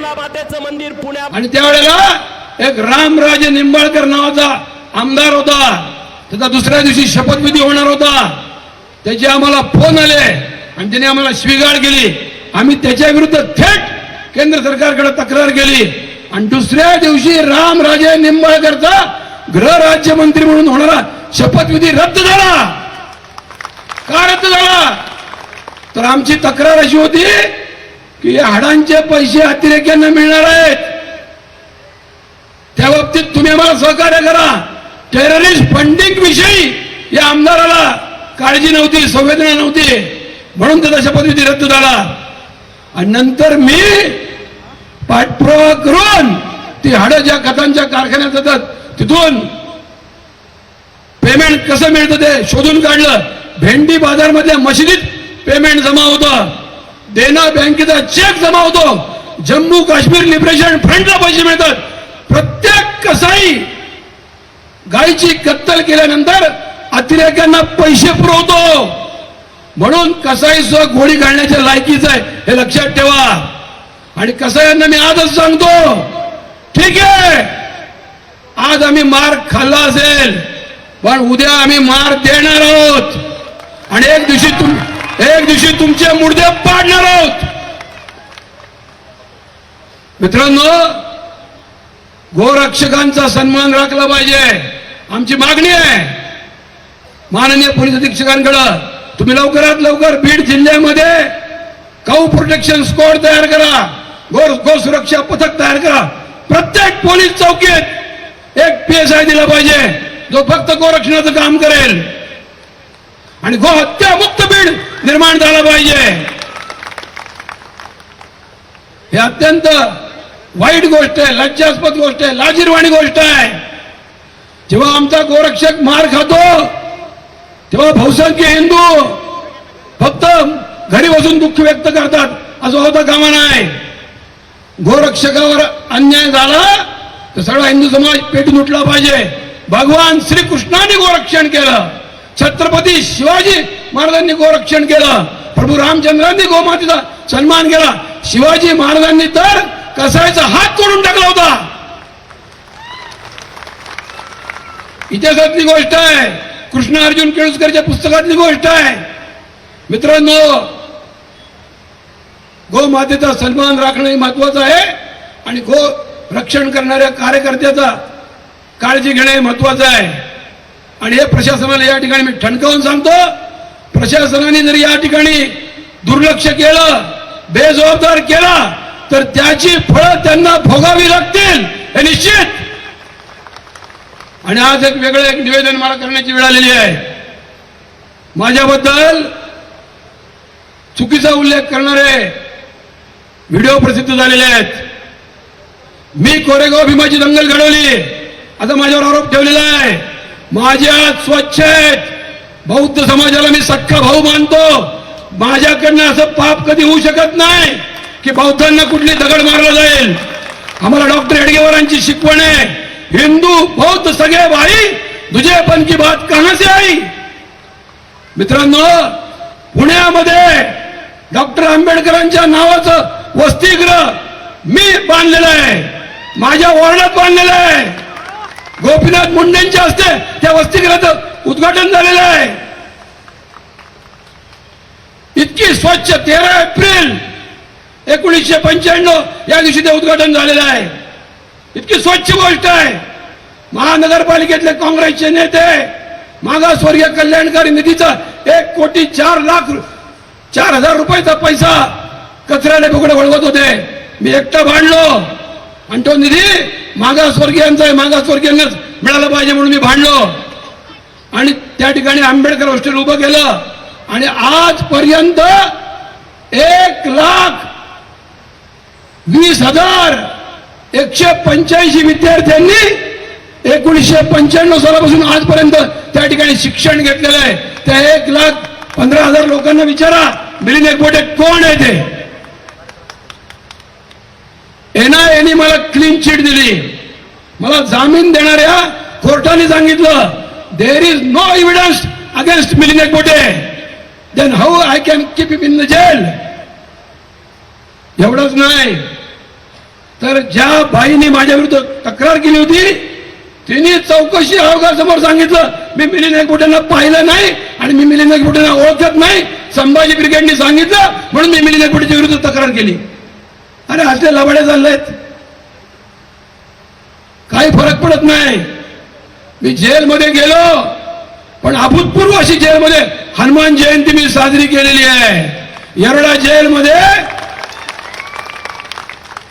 भोलामातेचं मंदिर पुण्यात आणि त्यावेळेला एक रामराजे निंबाळकर नावाचा आमदार होता, त्याचा दुसऱ्या दिवशी शपथविधी होणार होता. त्याचे आम्हाला फोन आले आणि त्याने आम्हाला शिवीगाळ केली. आम्ही त्याच्या विरुद्ध थेट केंद्र सरकारकडे तक्रार केली आणि दुसऱ्या दिवशी रामराजे निंबाळकरचा गृह राज्यमंत्री म्हणून होणारा शपथविधी रद्द झाला. का रद्द झाला? तर आमची तक्रार अशी होती की या हाडांचे पैसे अतिरेक्यांना मिळणार आहेत, त्या बाबतीत तुम्ही आम्हाला सहकार्य करा. टेररिस्ट फंडिंग विषयी या आमदाराला काळजी नव्हती, संवेदना नव्हती, म्हणून त्याचा शपथविधी रद्द झाला. आणि नंतर मी पाठपुरावा करून ती हाडं ज्या खतांच्या कारखान्यात जातात तिथून पेमेंट कसं मिळतं ते शोधून काढलं. भेंडी बाजार मधल्या मशिदीत पेमेंट जमा होतं, देना बँकेचा चेक जमा होतो, जम्मू काश्मीर लिबरेशन फ्रंटला पैसे मिळतात. प्रत्येक कसाई गायची कत्तल केल्यानंतर अतिरेक्यांना पैसे पुरवतो, म्हणून कसाई सुद्धा गोळी घालण्याच्या लायकीच आहे, हे लक्षात ठेवा. आणि कसायांना मी आजच सांगतो, ठीक आहे आज आम्ही मार खाल्ला असेल, पण उद्या आम्ही मार देणार आहोत आणि एक दिवशी तुमचे मुर्दे पाडणार आहोत. मित्रांनो, गोरक्षकांचा सन्मान राखला पाहिजे, आमची मागणी आहे. माननीय पोलीस अधीक्षकांकडे तुम्ही लवकरात लवकर बीड जिल्ह्यामध्ये काऊ प्रोटेक्शन स्क्वॉड तयार करा, गो सुरक्षा पथक तयार करा. प्रत्येक पोलीस चौकीत एक PSI दिला पाहिजे जो फक्त गोरक्षणाचं काम करेल आणि गो हत्या मुक्त बीड निर्माण झाला पाहिजे. हे अत्यंत वाईट गोष्ट आहे, लज्जास्पद गोष्ट आहे, लाजिरवाणी गोष्ट आहे. जेव्हा आमचा गोरक्षक मार खातो तेव्हा बहुसंख्य हिंदू फक्त घरी बसून दुःख व्यक्त करतात, असं होता कामा नये. गोरक्षकावर अन्याय झाला तर सगळा हिंदू समाज पेटून उठला पाहिजे. भगवान श्रीकृष्णाने गोरक्षण केलं, छत्रपती शिवाजी महाराजांनी गोरक्षण केलं, प्रभू रामचंद्रांनी गोमातेचा सन्मान केला, शिवाजी महाराजांनी तर कसायचा हात तोडून टाकला होता. इतिहासातली गोष्ट आहे, कृष्ण अर्जुन केळुसकरच्या पुस्तकातली गोष्ट आहे. मित्रांनो, गोमातेचा सन्मान राखणे महत्वाचं आहे आणि गो रक्षण करणाऱ्या कार्यकर्त्याचा काळजी घेणे महत्वाचं आहे. आणि हे प्रशासनाला या ठिकाणी मी ठणकावून सांगतो, प्रशासनाने जर या ठिकाणी दुर्लक्ष केलं, बेजबाबदार केला तर त्याची फळं त्यांना भोगावी लागतील, हे निश्चित. आणि आज एक वेगळं निवेदन मला करण्याची वेळ आलेली आहे. माझ्याबद्दल चुकीचा उल्लेख करणारे व्हिडिओ प्रसिद्ध झालेले आहेत. मी कोरेगाव भीमाची दंगल घडवली आता माझ्यावर आरोप ठेवलेला आहे. माझ्या स्वच्छ आहेत, बौद्ध समाजाला मी सख्खा भाऊ मानतो. माझ्याकडनं असं पाप कधी होऊ शकत नाही की बौद्धांना कुठली दगड मारला जाईल. आम्हाला डॉक्टर हेडगेवारांची शिकवण आहे, हिंदू बौद्ध सगळे भाई, तुझेपन की बात कहां से आई. मित्रांनो, पुण्यामध्ये डॉक्टर आंबेडकरांच्या नावाचं वसतिगृह मी बांधलेलं आहे, माझ्या वॉर्डात बांधलेलं आहे. गोपीनाथ मुंडेंच्या हस्ते त्या वसतिगृहाचं उद्घाटन झालेलं आहे. इतकी स्वच्छ 13 एप्रिल 1995 या दिवशी ते उद्घाटन झालेलं आहे. इतकी स्वच्छ गोष्ट आहे. महानगरपालिकेतले काँग्रेसचे नेते मागासवर्गीय कल्याणकारी निधीचा 1,04,04,000 रुपयाचा पैसा कचऱ्याने बुकडे वळवत होते. मी एकटा भांडलो आणि तो निधी मागासवर्गीयांचा आहे, मागासवर्गीयांनाच मिळाला पाहिजे म्हणून मी भांडलो आणि त्या ठिकाणी आंबेडकर हॉस्टेल उभं केलं. आणि आजपर्यंत 1,20,185 विद्यार्थ्यांनी 1995 सालापासून आजपर्यंत त्या ठिकाणी शिक्षण घेतलेलं आहे. त्या 1,15,000 लोकांना विचारा मिलिंद एकबोटे कोण आहे ते. NIA मला क्लीन चिट दिली, मला जामीन देणाऱ्या कोर्टाने सांगितलं there is no evidence against Milind Ekbote, then how I can keep him in the jail. एवढंच नाही, तर ज्या बाईने माझ्या विरुद्ध तक्रार केली होती तिने चौकशी आयोगासमोर सांगितलं मी मिलिंद एकबोटेंना पाहिलं नाही आणि मी मिलिंद एकबोटेंना ओळखत नाही, संभाजी ब्रिगेडने सांगितलं म्हणून मी मिलिंद एकबोटेच्या विरुद्ध तक्रार केली. अरे असले लबाडे चाललेत, काही फरक पडत नाही. मी जेलमध्ये गेलो पण अभूतपूर्व अशी जेलमध्ये हनुमान जयंती मी साजरी केलेली आहे. येरवडा जेलमध्ये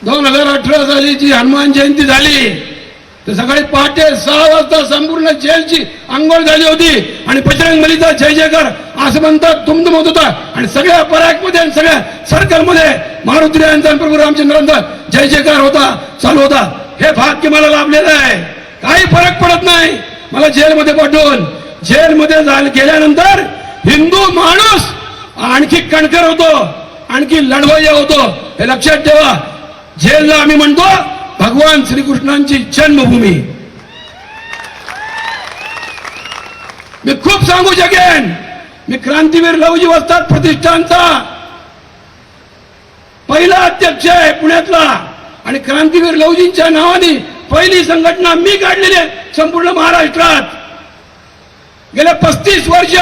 2018 साली जी हनुमान जयंती झाली तर सकाळी पहाटे 6 वाजता संपूर्ण जेलची अंघोळ झाली होती आणि बजरंग बलीचा जय जयकार असं म्हणतात तुमदुम होत होता आणि सगळ्या पराकमध्ये आणि सगळ्या सर्कलमध्ये मारुती यांचा प्रभू रामचंद्रांचा जय जयकार होता चालू होता. हे भाग्य मला लाभलेलं आहे. काही फरक पडत नाही. मला जेलमध्ये पाठवून जेलमध्ये गेल्यानंतर हिंदू माणूस आणखी कणकर होतो, आणखी लढवय्या होतो. हे लक्षात ठेवा. जेलला आम्ही म्हणतो भगवान श्रीकृष्णांची जन्मभूमी. मी खूप सांगू शकेन. मी क्रांतीवीर लहुजी वस्ताद प्रतिष्ठानचा पहिला अध्यक्ष आहे पुण्यातला आणि क्रांतीवीर लहुजींच्या नावाने पहिली संघटना मी काढलेली आहे संपूर्ण महाराष्ट्रात. गेल्या 35 वर्ष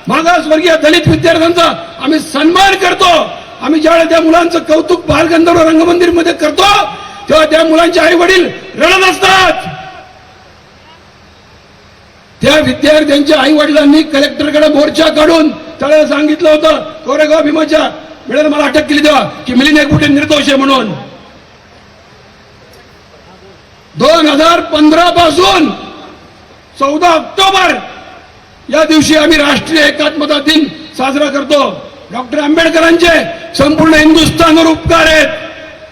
मागासवर्गीय दलित विद्यार्थ्यांचा आम्ही सन्मान करतो. आम्ही ज्यावेळेला त्या मुलांचं कौतुक बालगंधर्व रंगमंदिर मध्ये करतो तेव्हा त्या मुलांचे आई वडील रडत असतात. त्या विद्यार्थ्यांच्या आई वडिलांनी कलेक्टरकडे मोर्चा काढून त्याला सांगितलं होतं कोरेगाव भीमाच्या वेळेला मला अटक केली तेव्हा की मिलिंद एकबोटे निर्दोष आहे म्हणून. 2015 पासून 14 ऑक्टोबर या दिवशी आम्ही राष्ट्रीय एकात्मता दिन साजरा करतो. डॉक्टर आंबेडकरांचे संपूर्ण हिंदुस्थानवर उपकार आहेत.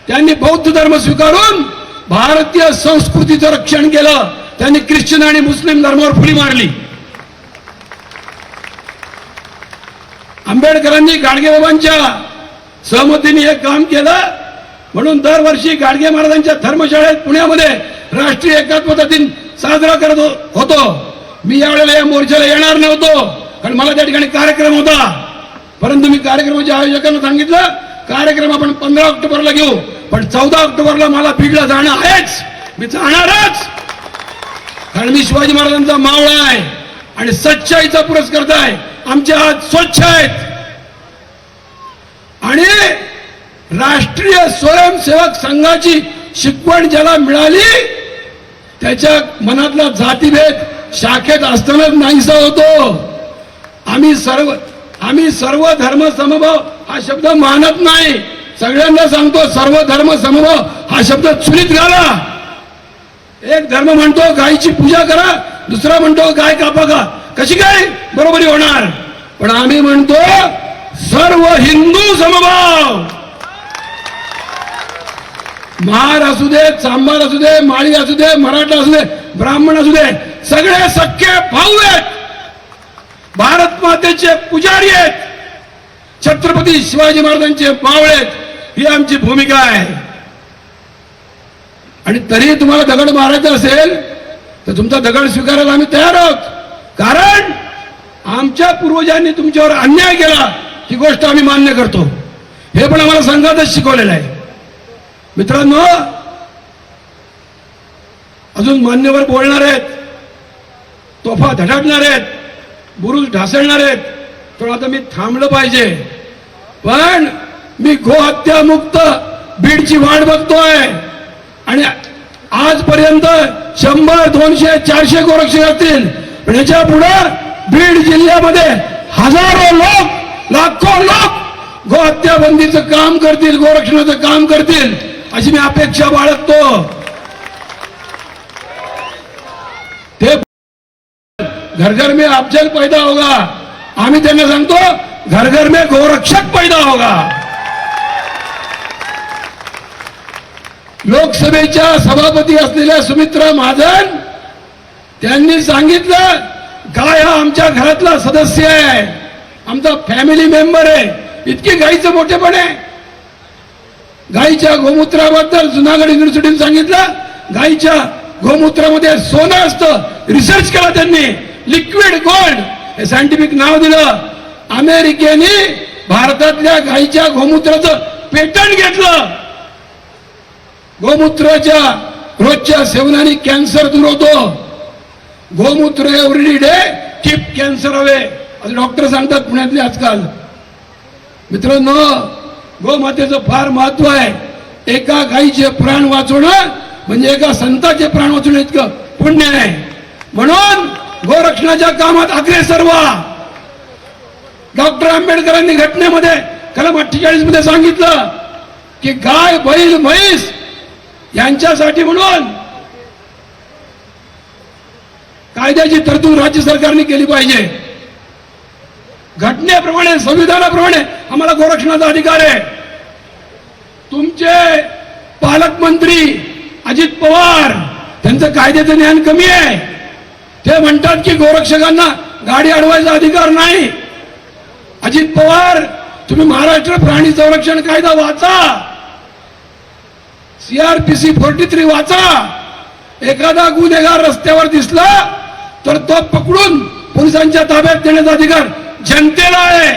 त्यांनी बौद्ध धर्म स्वीकारून भारतीय संस्कृतीचं रक्षण केलं. त्यांनी ख्रिश्चन आणि मुस्लिम धर्मावर फुली मारली. आंबेडकरांनी गाडगेबाबांच्या सहमतीने हे काम केलं म्हणून दरवर्षी गाडगे महाराजांच्या धर्मशाळेत पुण्यामध्ये राष्ट्रीय एकात्मता दिन साजरा करत होतो. मी यावेळेला या मोर्चाला येणार नव्हतो कारण मला त्या ठिकाणी कार्यक्रम होता. परंतु मी कार्यक्रमाच्या आयोजकांना सांगितलं कार्यक्रम आपण 15 ऑक्टोबरला घेऊ पण 14 ऑक्टोबरला मला बीडला जाणं आहेच. मी जाणारच कारण मी शिवाजी महाराजांचा मावळा आहे आणि सच्चाईचा पुरस्कर्ता आहे. आमचे हात स्वच्छ आहेत आणि राष्ट्रीय स्वयंसेवक संघाची शिकवण ज्याला मिळाली त्याच्या मनातला जातीभेद शाखेत असतानाच नाहीसा होतो. आम्ही सर्व धर्म समभाव हा शब्द मानत नाही. सगळ्यांना सांगतो सर्व धर्म समभाव हा शब्द चुलीत घाला. एक धर्म म्हणतो गायीची पूजा करा, दुसरा म्हणतो गाय कापा का. कशी काय बरोबरी होणार. पण आम्ही म्हणतो सर्व हिंदू समभाव. महार असू दे, चांभार असू दे, माळी असू दे, मराठा असू दे, ब्राह्मण असू दे, सगळे सख्खे भाऊ आहेत. भारत मातेचे पुजारी आहेत. छत्रपती शिवाजी महाराजांचे मावळे आहेत. ही आमची भूमिका आहे. आणि तरी तुम्हाला दगड मारायचा असेल तर तुमचा दगड स्वीकारायला आम्ही तयार आहोत. कारण आमच्या पूर्वजांनी तुमच्यावर अन्याय केला ही गोष्ट आम्ही मान्य करतो. हे पण आम्हाला संघातच शिकवलेलं आहे. मित्रांनो अजून मान्यवर बोलणार आहेत, तोफा धडाडणार आहेत, बुरुज ढासळणार आहेत तर आता मी थांबलं पाहिजे. पण मी गोहत्या मुक्त बीडची वाट बघतोय आणि आजपर्यंत 100, 200, 400 गोरक्षक असतील पण याच्या पुढे बीड जिल्ह्यामध्ये हजारो लोक, लाखो लोक गोहत्या बंदीचं काम करतील, गोरक्षणाचं काम करतील अशी मी अपेक्षा बाळगतो. ते घर घर में अफजल पैदा होगा. आम्ही त्यांना सांगतो घर घर में गोरक्षक पैदा होगा. लोकसभेच्या सभापती असलेल्या सुमित्रा महाजन त्यांनी सांगितलं गाय हा आमच्या घरातला सदस्य आहे, आमचा फॅमिली मेंबर आहे. इतकी गायीचं मोठेपण आहे. गायीच्या गोमूत्राबद्दल जुनागड युनिव्हर्सिटीने सांगितलं गायीच्या गोमूत्रामध्ये सोनं असतं. रिसर्च केला त्यांनी. लिक्विड गोल्ड हे सायंटिफिक नाव दिलं. अमेरिकेने भारतातल्या गायीच्या गोमूत्राचं पेटंट घेतलं. गोमूत्राच्या रोजच्या सेवनाने कॅन्सर दूर होतो. गोमूत्र every day keep cancer away असं डॉक्टर सांगतात पुण्यातले आजकाल. मित्रांनो, गोमातेचं फार महत्व आहे. एका गायीचे प्राण वाचवणं म्हणजे एका संताचे प्राण वाचवणं इतकं पुण्य आहे. म्हणून गोरक्षणाच्या कामात अग्रेसर व्हा. डॉक्टर आंबेडकरांनी घटनेमध्ये कलम 48 मध्ये सांगितलं की गाय बैल म्हैस यांच्यासाठी म्हणून कायद्याची तरतूद राज्य सरकारने केली पाहिजे. घटनेप्रमाणे संविधानाप्रमाणे आम्हाला गोरक्षणाचा अधिकार आहे. तुमचे पालकमंत्री अजित पवार त्यांचं कायद्याचं ज्ञान कमी आहे. ते म्हणतात की गोरक्षकांना गाडी अडवायचा अधिकार नाही. अजित पवार, तुम्ही महाराष्ट्र प्राणी संरक्षण कायदा वाचा, CRPC 43 वाचा. एखादा गुन्हेगार रस्त्यावर दिसला तर तो पकडून पोलिसांच्या ताब्यात देण्याचा अधिकार जनतेला आहे.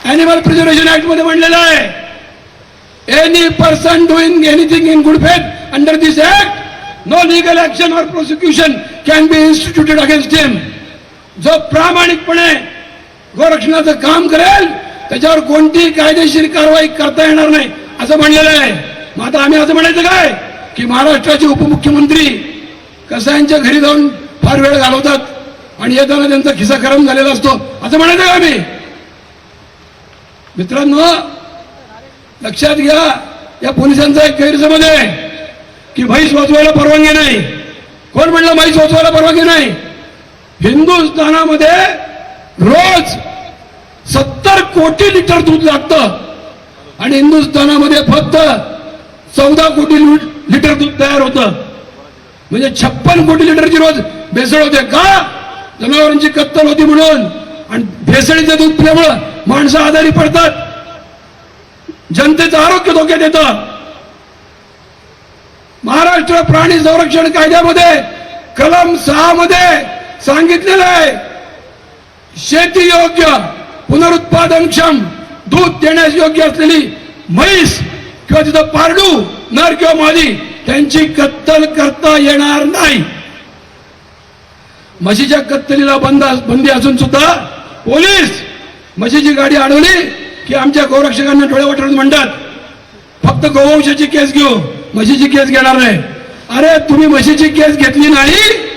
अॅनिमल प्रिझर्वेशन ऍक्ट मध्ये म्हणलेलं आहे, any person doing anything in good faith under this act no legal action or prosecution can be instituted against him. जो प्रामाणिकपणे गोरक्षणाचं काम करेल त्याच्यावर कोणतीही कायदेशीर कारवाई करता येणार नाही असं म्हणलेलं आहे. मग आता आम्ही असं म्हणायचं काय की महाराष्ट्राचे उपमुख्यमंत्री कसायांच्या घरी जाऊन फार वेळ घालवतात आणि येताना त्यांचा खिसा गरम झालेला असतो असं म्हणायचं का आम्ही? मित्रांनो, लक्षात घ्या, या पोलिसांचा एक गैरसमज आहे की म्हैस वाचवायला परवानगी नाही. कोण म्हणलं म्हैस वाचवायला परवानगी नाही? हिंदुस्थानामध्ये रोज 70 कोटी लिटर दूध लागतं आणि हिंदुस्थानामध्ये फक्त 14 कोटी लिटर दूध तयार होतं. म्हणजे 56 कोटी लिटरची रोज भेसळ होते. का? जनावरांची कत्तल होती म्हणून. आणि भेसळीचं दूध पिल्यामुळं माणसं आजारी पडतात, जनतेचं आरोग्य धोक्यात येतं. महाराष्ट्र प्राणी संरक्षण कायद्यामध्ये कलम 6 मध्ये सांगितलेलं आहे, शेती योग्य पुनरुत्पादनक्षम दूध देण्यास योग्य असलेली म्हैस किंवा तिथं पारडू नर किंवा मादी त्यांची कत्तल करता येणार नाही. म्हशीच्या कत्तलीला बंदी असून सुद्धा पोलीस म्हशीची गाडी अडवली की आमच्या गोरक्षकांना डोळे वाटून म्हणतात फक्त गोवंशाची केस घेऊ, म्हशीची केस घेणार नाही. अरे तुम्ही म्हशीची केस घेतली नाही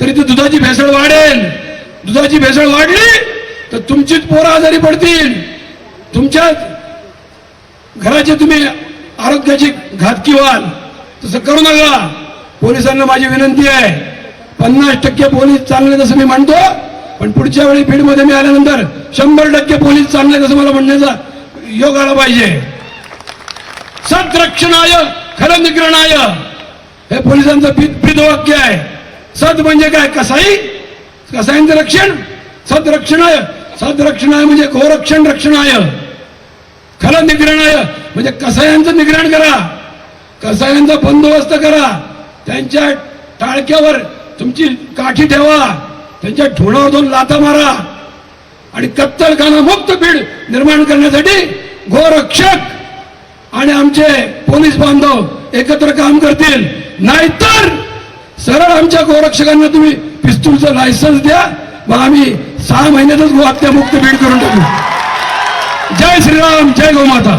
तरी ती दुधाची भेसळ वाढेल. दुधाची भेसळ वाढली तर तुमचीच पोरं आजारी पडतील. तुमच्या घराची तुम्ही आरोग्याची घातकी व्हाल. तसं करू नका. पोलिसांना माझी विनंती आहे, 50% पोलीस चांगले जसं मी म्हणतो, पण पुढच्या वेळी बीडमध्ये मी आल्यानंतर 100% पोलीस चांगले जसं मला म्हणण्याचा योग आला पाहिजे. सद्रक्षणाय खल निग्रहणाय हे पोलिसांचं ब्रीदवाक्य आहे. सद म्हणजे काय? कसाई, कसाईंचं रक्षण. सद्रक्षणाय, सद्रक्षणाय म्हणजे गोरक्षण रक्षणाय. खल निग्रहणाय म्हणजे कसायांचं निग्रहण करा, कसायांचा बंदोबस्त करा, त्यांच्या टाळक्यावर तुमची काठी ठेवा, त्यांच्या ठोणावर 2 लाथा मारा आणि कत्तलखाना मुक्त बीड निर्माण करण्यासाठी गोरक्षक आणि आमचे पोलीस बांधव एकत्र काम करतील. नाहीतर सरळ आमच्या गोरक्षकांना तुम्ही पिस्तूलचं लायसन्स द्या, मग आम्ही 6 महिन्यातच गोहत्या मुक्त बीड करून टाकू. जय श्रीराम, जय गोमाता.